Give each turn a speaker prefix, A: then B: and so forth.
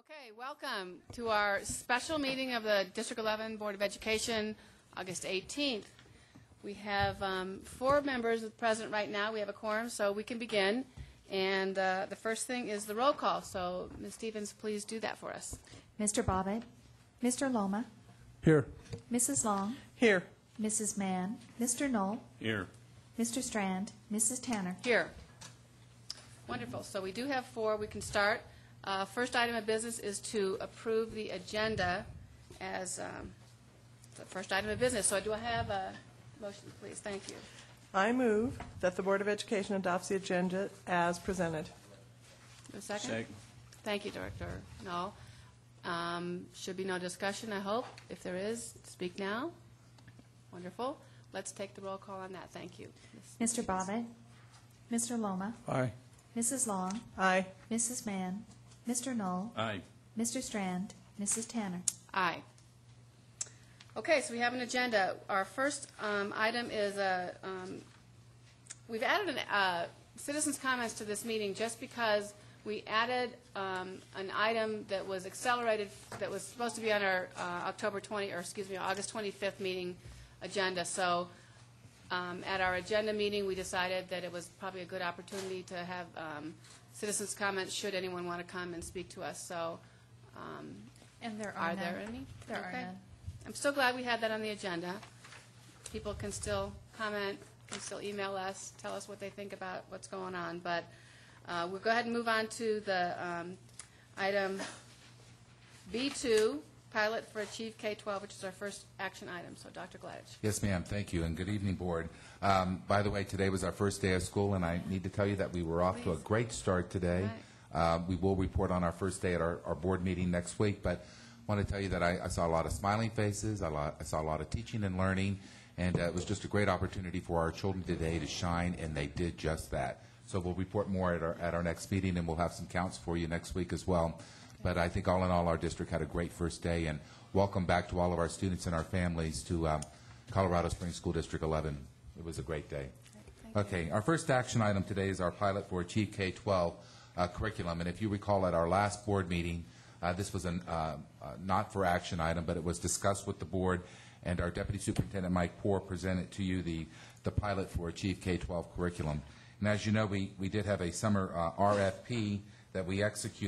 A: Okay, welcome to our special meeting of the District 11 Board of Education, August 18th. We have 4 members present right now. We have a quorum, so we can begin. And the first thing is the roll call. So, Ms. Stevens, please do that for us.
B: Mr. Bobbitt. Mr. Loma.
C: Here.
B: Mrs. Long.
C: Here.
B: Mrs. Mann. Mr. Knoll.
C: Here.
B: Mr. Strand. Mrs. Tanner.
A: Here. Wonderful. So we do have 4. We can start. First item of business is to approve the agenda as the first item of business. So do I have a motion, please? Thank you.
C: I move that the Board of Education adopts the agenda as presented.
A: A second?
D: Second.
A: Thank you, Director. No. Should be no discussion, I hope. If there is, speak now. Wonderful. Let's take the roll call on that. Thank you.
B: Mr. Bobbitt. Mr. Loma.
D: Aye.
B: Mrs. Long.
C: Aye.
B: Mrs. Mann. Mr. Knoll.
D: Aye.
B: Mr. Strand. Mrs. Tanner.
A: Aye. Okay, so we have an agenda. Our first item is we've added citizens' comments to this meeting just because we added an item that was accelerated, that was supposed to be on our August 25th meeting agenda. So at our agenda meeting, we decided that it was probably a good opportunity to have citizens' comments should anyone want to come and speak to us. So
B: And there
A: are there any?
B: There are
A: Okay.
B: none.
A: I'm so glad we had that on the agenda. People can still comment, can still email us, tell us what they think about what's going on. But we'll go ahead and move on to the item B2, pilot for Achieve K-12, which is our first action item. So, Dr. Gladich.
E: Yes, ma'am. Thank you, and good evening, Board. By the way, today was our first day of school, and I need to tell you that we were off to a great start today. We will report on our first day at our board meeting next week, but I want to tell you that I saw a lot of smiling faces, I saw a lot of teaching and learning, and it was just a great opportunity for our children today to shine, and they did just that. So we'll report more at our next meeting, and we'll have some counts for you next week as well. But I think all in all, our district had a great first day, and welcome back to all of our students and our families to Colorado Springs School District 11. It was a great day. Okay, our first action item today is our pilot for Achieve K-12 curriculum. And if you recall at our last board meeting, this was a not for action item, but it was discussed with the board, and our Deputy Superintendent Mike Poore presented to you the pilot for Achieve K-12 curriculum. And as you know, we did have a summer RFP that we executed